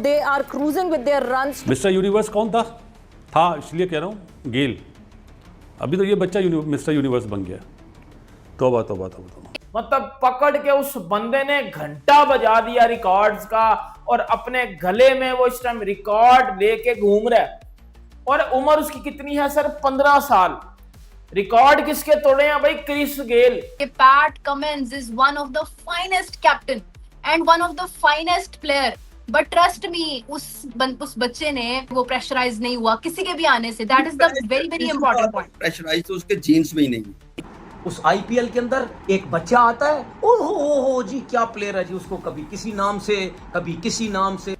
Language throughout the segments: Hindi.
they are cruising with their runs. Mister universe कौन था इसलिए कह रहा हूँ, गेल। अभी तो ये बच्चा मिस्टर यूनिवर्स बन गया। तौबा तौबा तौबा तौबा। मतलब पकड़ के उस बंदे ने घंटा बजा दिया रिकॉर्ड्स का, और अपने गले में वो इस टाइम रिकॉर्ड लेके घूम रहा है। और उम्र उसकी कितनी है सर? 15 साल। रिकॉर्ड किसके तोड़े हैं भाई? Chris Gayle. Pat Cummins is one of the finest captain and one of the finest player, but trust me उस बच्चे ने वो प्रेशराइज नहीं हुआ किसी के भी आने से। That is the very very important point. Pressurise तो उसके जीन्स में ही नहीं। उस आईपीएल के अंदर एक बच्चा आता है, ओहो जी क्या प्लेयर है जी, उसको कभी किसी नाम से कभी किसी नाम से।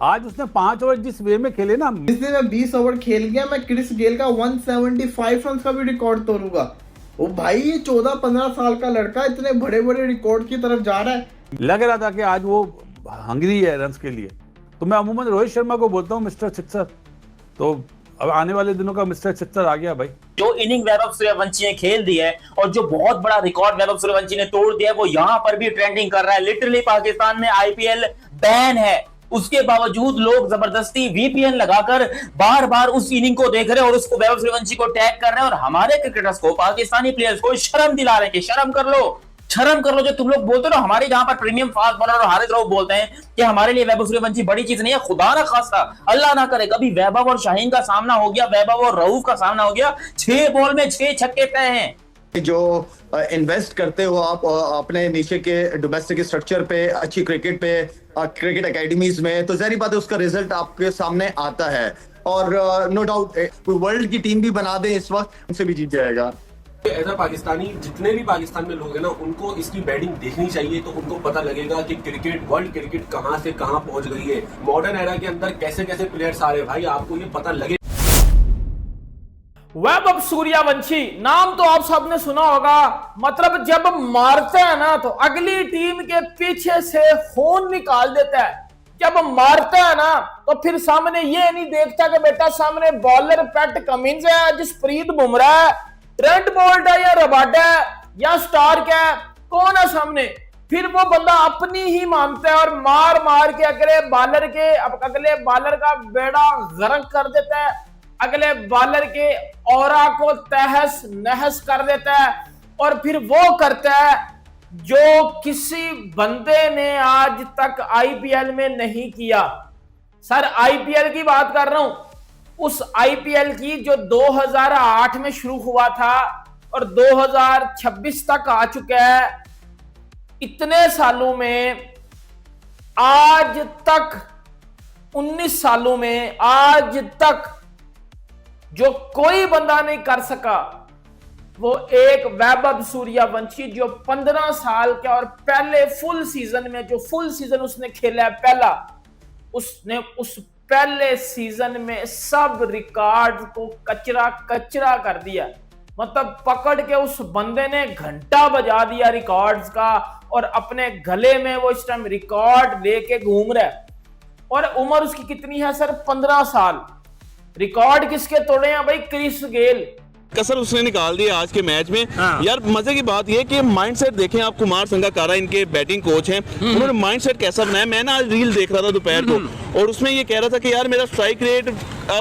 आज उसने 5 ओवर जिस वे में खेले ना, इसलिए मैं 20 ओवर खेल गया, मैं क्रिस गेल का 175 रन का भी रिकॉर्ड तोड़ूंगा। ओ भाई, ये 14-15 साल का लड़का इतने बड़े बड़े रिकॉर्ड की तरफ जा रहा है। लग रहा था कि आज वो हंगरी है रन्स के लिए। तो मैं अमूमन रोहित शर्मा को बोलता हूँ मिस्टर सिक्सर, तो अब आने वाले दिनों का मिस्टर सिक्सर आ गया भाई। जो इनिंग वैभव सूर्यवंशी ने खेल दी है और जो बहुत बड़ा रिकॉर्ड वैभव सूर्यवंशी ने तोड़ दिया है, वो यहाँ पर भी ट्रेंडिंग कर रहा है। लिटरली पाकिस्तान में आईपीएल बैन है, उसके बावजूद लोग जबरदस्ती वीपीएन लगाकर बार बार उस इनिंग को देख रहे हैं और उसको वैभव सूर्यवंशी को टैग कर रहे हैं। और हमारे क्रिकेटर्स को, पाकिस्तानी प्लेयर्स को शर्म दिला रहे हैं कि शर्म कर लो, शर्म कर लो। जो तुम लोग बोलते हो ना, हमारे जहां पर प्रीमियम फास्ट बॉलर और हारिस राउफ बोलते हैं कि हमारे लिए वैभव सूर्यवंशी बड़ी चीज नहीं है। खुदा ना खास्ता, अल्लाह ना करे कभी वैभव और शाहीन का सामना हो गया, वैभव और रऊफ का सामना हो गया, 6 बॉल में 6 छक्के तय हैं। जो इन्वेस्ट करते हो आप अपने नीचे के डोमेस्टिक स्ट्रक्चर पे, अच्छी क्रिकेट पे, क्रिकेट एकेडमीज में, तो जाहिर बात है उसका रिजल्ट आपके सामने आता है। और नो डाउट कोई वर्ल्ड की टीम भी बना दे इस वक्त, उनसे भी जीत जाएगा। एज अ पाकिस्तानी, जितने भी पाकिस्तान में लोग हैं ना, उनको इसकी बैटिंग देखनी चाहिए, तो उनको पता लगेगा कि क्रिकेट, वर्ल्ड क्रिकेट कहां से कहां पहुंच गई है। मॉडर्न एरा के अंदर कैसे कैसे प्लेयर्स आ रहे हैं भाई, आपको ये पता लगे। वैभव सूर्यवंशी नाम तो आप सबने सुना होगा। मतलब जब मारता है ना तो अगली टीम के पीछे से खून निकाल देता है। जब मारता है ना तो फिर सामने ये नहीं देखता कि बेटा सामने बॉलर पैट कमिंस है, जसप्रीत बुमराह है, ट्रेंट बोल्ट है या रबाडा है या स्टार्क है, कौन है सामने। फिर वो बंदा अपनी ही मानता है और मार मार के अगले बॉलर का बेड़ा गर्क कर देता है, अगले बॉलर के ऑरा को तहस नहस कर देता है। और फिर वो करता है जो किसी बंदे ने आज तक आईपीएल में नहीं किया। सर आईपीएल की बात कर रहा हूं, उस आईपीएल की जो 2008 में शुरू हुआ था और 2026 तक आ चुका है। इतने सालों में आज तक, 19 सालों में आज तक जो कोई बंदा नहीं कर सका, वो एक वैभव सूर्यवंशी जो 15 साल के और पहले फुल सीजन में, जो फुल सीजन उसने खेला है पहला, उसने उस पहले सीजन में सब रिकॉर्ड को कचरा कचरा कर दिया। मतलब पकड़ के उस बंदे ने घंटा बजा दिया रिकॉर्ड्स का, और अपने गले में वो इस टाइम रिकॉर्ड लेके घूम रहा है। और उम्र उसकी कितनी है सर? 15 साल। रिकॉर्ड किसके तोड़े हैं भाई? Chris Gayle. कसर उसने निकाल दिया आज के मैच में। यार मजे की बात ये कि माइंडसेट देखें आप, कुमार संगाकारा इनके बैटिंग कोच हैं, उन्होंने माइंडसेट कैसा बनाया। मैं ना आज रील देख रहा था दोपहर को, और उसमें ये कह रहा था कि यार मेरा स्ट्राइक रेट,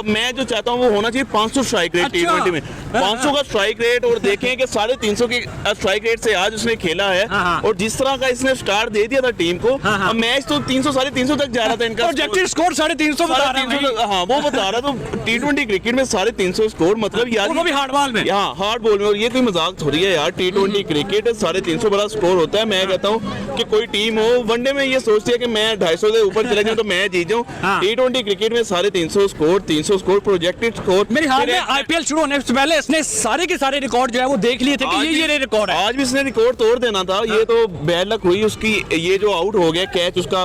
मैं जो चाहता हूँ वो होना चाहिए 500 स्ट्राइक रेट T20 में, 500 का स्ट्राइक रेट। और देखें कि 350 के स्ट्राइक रेट से आज उसने खेला है, और जिस तरह का इसने स्टार्ट दे दिया था टीम को, मैच तो 300 350 तक जा रहा था इनका प्रोजेक्टेड स्कोर 350 बता रहा है। हाँ वो बता रहा था। T20 क्रिकेट में 350 स्कोर, मतलब यार वो भी हार्ड बॉल में, हाँ हार्ड बॉल में। और ये कोई मजाक थोड़ी है यार, T20 क्रिकेट 350 बड़ा स्कोर होता है। मैं कहता हूँ कि कोई टीम हो वनडे में ये सोचती है कि मैं 250 से ऊपर चले जाऊँ तो मैं जीत जाऊँ। T20 क्रिकेट में 350 स्कोर, 300 स्कोर, प्रोजेक्टेड स्कोर। मेरे हाथ में आईपीएल शुरू होने से पहले इसने सारे के सारे रिकॉर्ड जो है वो देख लिए थे कि ये रिकॉर्ड है। आज भी इसने रिकॉर्ड तोड़ देना था। ये तो बैड लक हुई उसकी, ये जो आउट हो गया कैच उसका,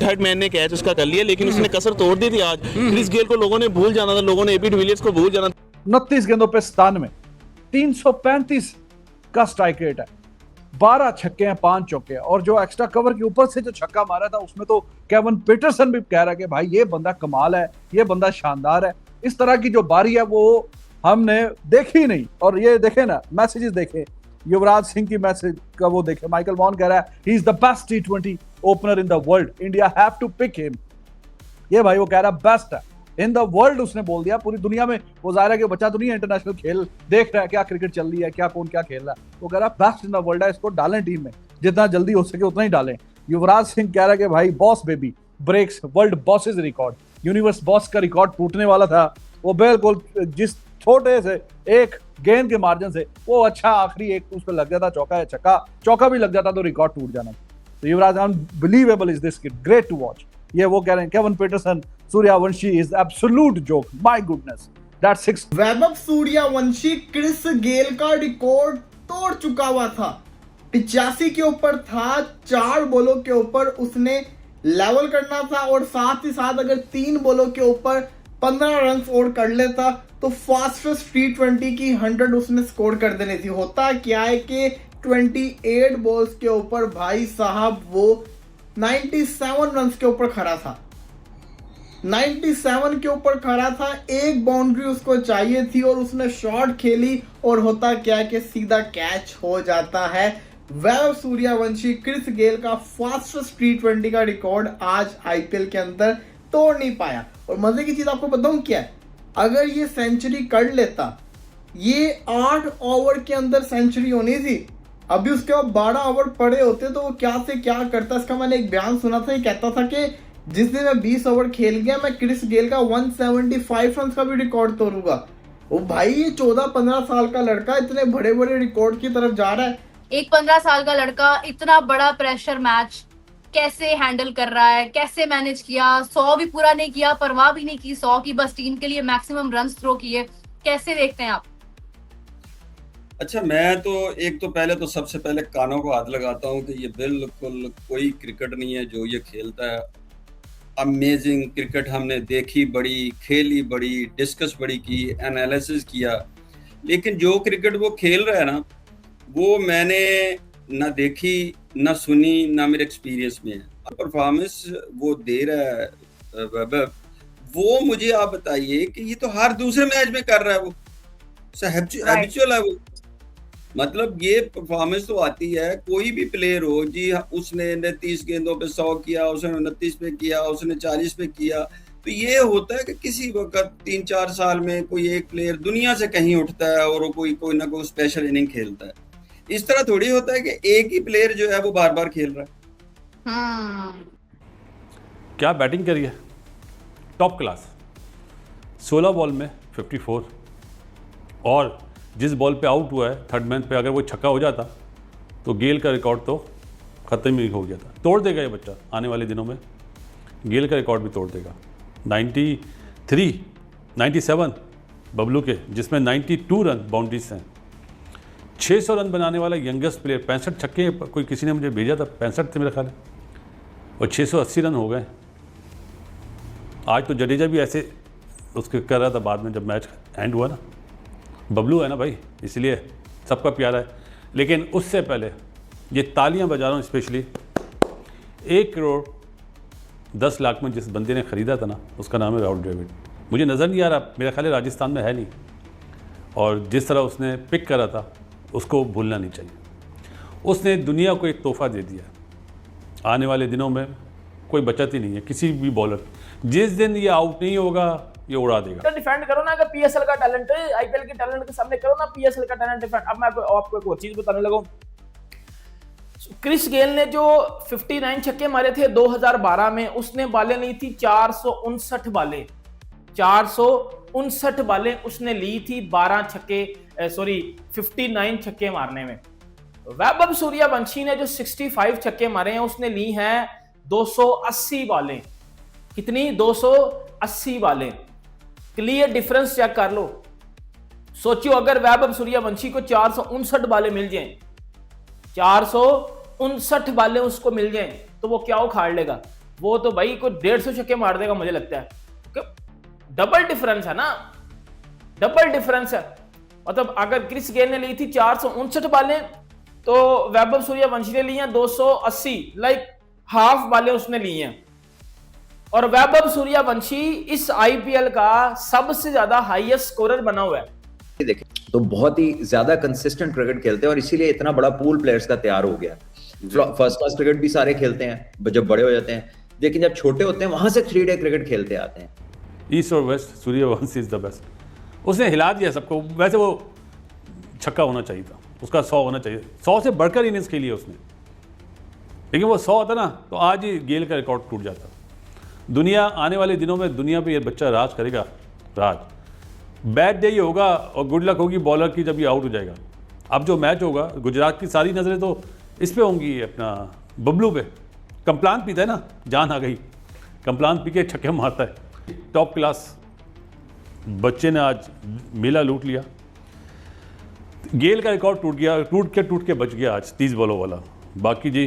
थर्ड मैन ने कैच उसका कर लिया, लेकिन उसने कसर तोड़ दी थी आज। क्रिस गेल को लोगों ने भूल जाना था, लोगों ने एबी डिविलियर्स को भूल जाना था। 29 गेंदों पे 97, 335 का स्ट्राइक रेट है, 12 छक्के हैं, 5 चौके। और जो एक्स्ट्रा कवर के ऊपर से जो छक्का मारा था उसमें तो केविन पीटरसन भी कह रहा है कि भाई ये बंदा कमाल है, ये बंदा शानदार है। इस तरह की जो बारी है वो हमने देखी नहीं। और ये देखे ना, मैसेजेस देखे, युवराज सिंह की मैसेज का वो देखे, माइकल वॉन कह रहा है he is the best T20 opener in the world, India have to pick him. ये भाई वो कह रहा बेस्ट है इन द वर्ल्ड, उसने बोल दिया पूरी दुनिया में। वो जाहिर है कि बच्चा तो नहीं है, इंटरनेशनल खेल देख रहा है, क्या क्रिकेट चल रही है, क्या कौन क्या खेल रहा है। वो कह रहा बेस्ट इन द वर्ल्ड है, इसको डालें टीम में, जितना जल्दी हो सके उतना ही डालें। युवराज सिंह कह रहा है कि भाई boss baby breaks world bosses record, universe boss का रिकॉर्ड टूटने वाला था, वो बिल्कुल जिस छोटे से एक गेंद के मार्जिन से वो अच्छा आखिरी एक उस पर लग जाता, चौका या छक्का, चौका भी लग जाता तो रिकॉर्ड टूट जाना। तो Yuvraj, unbelievable is this kid, great to watch. ये वो कह रहे हैं Kevin Pietersen, Suryavanshi is absolute joke, my goodness that's 6। Vaibhav Suryavanshi Chris Gayle का रिकॉर्ड तोड़ चुका हुआ था, 85 के ऊपर था, 4 बॉलों के ऊपर उसने लेवल करना था और साथ ही साथ अगर 3 बॉलों के ऊपर 15 रन और कर लेता तो फास्टेस्ट T20 की 100 उसने स्कोर कर देनी थी। होता क्या है कि 28 बॉल्स के ऊपर भाई साहब वो 97 रन के ऊपर खड़ा था, 97 के ऊपर खड़ा था, एक बाउंड्री उसको चाहिए थी और उसने शॉट खेली और होता क्या है कि सीधा कैच हो जाता है। वैभव सूर्यवंशी क्रिस गेल का फास्टेस्ट T20 का रिकॉर्ड आज IPL के अंदर तोड़ नहीं पाया। और मजे की चीज आपको बताऊं क्या है, अगर ये सेंचुरी कर लेता, ये 8 ओवर के अंदर सेंचुरी होनी थी, अभी उसके बाद 12 ओवर पड़े होते तो वो क्या से क्या करता। इसका मैंने एक बयान सुना था, ये कहता था कि जिस दिन मैं 20 ओवर खेल गया मैं क्रिस गेल का 175 रन का भी रिकॉर्ड तोड़ूंगा। वो भाई ये 14-15 साल का लड़का इतने बड़े बड़े रिकॉर्ड की तरफ जा रहा है। एक 15 साल का लड़का इतना बड़ा प्रेशर मैच कैसे हैंडल कर रहा है, कैसे मैनेज किया, 100 भी पूरा नहीं किया, परवाह भी नहीं की 100 की, बस टीम के लिए मैक्सिमम रन थ्रो किए। कैसे देखते हैं आप? अच्छा, मैं तो एक तो पहले तो सबसे पहले कानों को हाथ लगाता हूँ कि ये बिल्कुल कोई क्रिकेट नहीं है जो ये खेलता है। अमेजिंग क्रिकेट हमने देखी बड़ी, खेली बड़ी, डिस्कस बड़ी की, एनालिसिस किया, लेकिन जो क्रिकेट वो खेल रहा है ना, वो मैंने ना देखी ना सुनी ना मेरे एक्सपीरियंस में है। परफॉर्मेंस वो दे रहा है वो मुझे आप बताइए कि ये तो हर दूसरे मैच में कर रहा है, वो हैबिचुअल है वो। मतलब ये परफॉर्मेंस तो आती है, कोई भी प्लेयर हो जी, उसने 29 गेंदों पे 100 किया, उसने 29 पे किया, उसने 40 पे किया, तो ये होता है कि किसी वक्त 3-4 साल में कोई एक प्लेयर दुनिया से कहीं उठता है और वो कोई ना कोई स्पेशल इनिंग खेलता है। इस तरह थोड़ी होता है कि एक ही प्लेयर जो है वो बार बार खेल रहा है। क्या बैटिंग करी है, टॉप क्लास। 16 बॉल में 54, और जिस बॉल पे आउट हुआ है थर्ड मैन पे, अगर वो छक्का हो जाता तो गेल का रिकॉर्ड तो ख़त्म ही हो गया था। तोड़ देगा ये बच्चा आने वाले दिनों में, गेल का रिकॉर्ड भी तोड़ देगा। 97 बबलू के, जिसमें 92 रन बाउंड्रीज हैं। 600 रन बनाने वाला यंगेस्ट प्लेयर, 65 छक्के कोई किसी ने मुझे भेजा था, 65 थे मेरा ख्याल है, और 680 रन हो गए। आज तो जडेजा भी ऐसे उसके कर रहा था बाद में जब मैच एंड हुआ ना। बबलू है ना भाई, इसलिए सबका प्यारा है। लेकिन उससे पहले ये तालियां बजा रहा हूँ स्पेशली 1 करोड़ 10 लाख में जिस बंदे ने ख़रीदा था ना, उसका नाम है राहुल द्रविड़। मुझे नज़र नहीं आ रहा, मेरा ख्याल है राजस्थान में है नहीं, और जिस तरह उसने पिक करा था उसको भूलना नहीं चाहिए। उसने दुनिया को एक तोहफा दे दिया। आने वाले दिनों में कोई बचत ही नहीं है किसी भी बॉलर। जिस दिन ये आउट नहीं होगा ये उड़ा देगा। डिफेंड करो ना, अगर PSL का टैलेंट है, IPL के टैलेंट के सामने करो ना PSL का टैलेंट डिफेंड। अब मैं आपको एक और चीज बताने लगा। क्रिस गेल ने जो 59 छक्के मारे थे 2012 में, उसने बालें ली थी 459 बालें, 459 बालें उसने ली थी 59 छक्के मारने में। वैभव सूर्यवंशी ने जो 65 छक्के मारे हैं उसने ली हैं 280 बालें। कितनी? 280 बालें। क्लियर डिफरेंस चेक कर लो। सोचियो अगर वैभव सूर्यवंशी को 459 बालें मिल जाएं, 459 बालें उसको मिल जाएं, तो वो क्या उखाड़ लेगा? वो तो भाई कोई 150 छक्के मार देगा मुझे लगता है। डबल डिफरेंस है ना, डबल डिफरेंस है। मतलब अगर क्रिस गेल ने ली थी 459 बालें तो वैभव सूर्यवंशी ने ली हैं 280, लाइक हाफ बालें उसने ली हैं। और वैभव सूर्यवंशी इस IPL का सबसे ज्यादा हाईएस्ट स्कोरर बना हुआ है। देखें तो बहुत ही ज्यादा कंसिस्टेंट क्रिकेट खेलते हैं और इसीलिए इतना बड़ा पूल प्लेयर्स का तैयार हो गया। फर्स्ट क्लास क्रिकेट भी सारे खेलते हैं जब बड़े हो जाते हैं, लेकिन जब छोटे होते हैं वहां से 3-डे क्रिकेट खेलते आते हैं। ईस्ट और west, Suryavanshi is the best. उसने हिला दिया सबको। वैसे वो छक्का होना चाहिए था, उसका 100 होना चाहिए, 100 से बढ़कर इनिंग्स खेली है उसने, लेकिन वो 100 होता ना तो आज ही गेल का रिकॉर्ड टूट जाता। दुनिया आने वाले दिनों में दुनिया पे ये बच्चा राज करेगा, राज। बैड डे ही होगा और गुड लक होगी बॉलर की जब ये आउट हो जाएगा। अब जो मैच होगा, गुजरात की सारी नज़रें तो इस पे होंगी, अपना बबलू पे। कम्प्लान पीता है ना, जान आ गई, कम्प्लान पी के छक्के मारता है। टॉप क्लास बच्चे ने आज मेला लूट लिया। गेल का रिकॉर्ड टूट गया, टूट के बच गया आज 30 बॉलों वाला। बाकी जी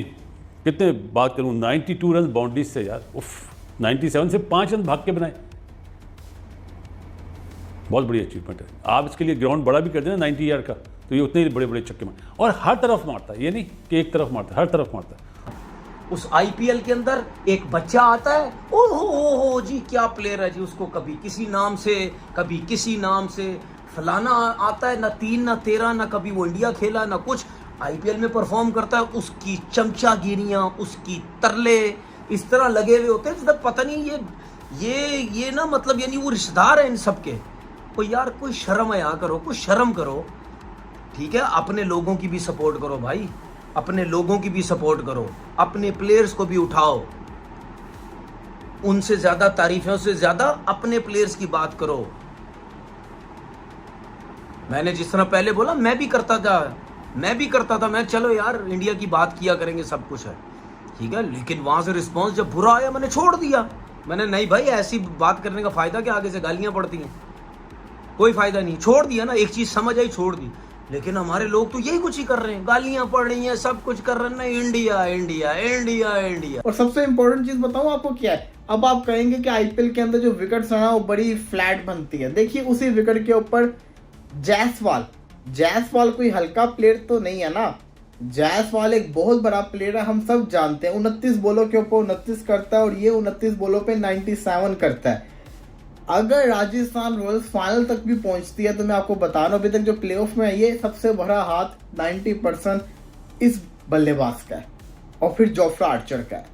कितने बात करूं, 92 रन बाउंड्रीज से यार, उफ, 97 से 5 रन भाग के बनाए, बहुत बड़ी अचीवमेंट है। आप इसके लिए ग्राउंड बड़ा भी कर देना 90 यार्ड का, तो ये उतने ही बड़े बड़े छक्के मार, और हर तरफ मारता है, ये नहीं कि एक तरफ मारता है, हर तरफ मारता है। उस आईपीएल के अंदर एक बच्चा आता है, ओहो जी क्या प्लेयर है जी, उसको कभी किसी नाम से, कभी किसी नाम से, फलाना आता है, ना 3 ना 13, ना कभी वो इंडिया खेला ना कुछ, आईपीएल में परफॉर्म करता है। उसकी चमचागिरियां, उसकी तरले इस तरह लगे हुए होते हैं जैसे पता नहीं ये ना मतलब यानी वो रिश्तेदार है इन सबके। तो यार कोई शर्म आया करो, कुछ शर्म करो, ठीक है। अपने लोगों की भी सपोर्ट करो भाई, अपने लोगों की भी सपोर्ट करो, अपने प्लेयर्स को भी उठाओ, उनसे ज्यादा तारीफों से ज्यादा अपने प्लेयर्स की बात करो। मैंने जिस तरह पहले बोला, मैं भी करता था, मैं चलो यार इंडिया की बात किया करेंगे, सब कुछ है ठीक है, लेकिन वहां से रिस्पांस जब बुरा आया मैंने छोड़ दिया। मैंने नहीं भाई, ऐसी बात करने का फायदा क्या, आगे से गालियां पड़ती हैं, कोई फायदा नहीं, छोड़ दिया ना। एक चीज समझ आई, छोड़ दी। लेकिन हमारे लोग तो यही कुछ ही कर रहे हैं, गालियां पड़ रही हैं, सब कुछ कर रहे हैं, इंडिया इंडिया इंडिया इंडिया। और सबसे इंपॉर्टेंट चीज बताऊं आपको क्या है, अब आप कहेंगे कि आईपीएल के अंदर जो विकेट्स है वो बड़ी फ्लैट बनती है। देखिए उसी विकेट के ऊपर जायसवाल कोई हल्का प्लेयर तो नहीं है ना, जायसवाल एक बहुत बड़ा प्लेयर है, हम सब जानते हैं। 29 बॉलों के ऊपर 29 करता है और ये 29 बॉलों पे 97 करता है। अगर राजस्थान रॉयल्स फाइनल तक भी पहुंचती है तो मैं आपको बता रहा हूं, अभी तक जो प्लेऑफ में है ये सबसे बड़ा हाथ 90% इस बल्लेबाज का है और फिर जोफ्रा आर्चर का है।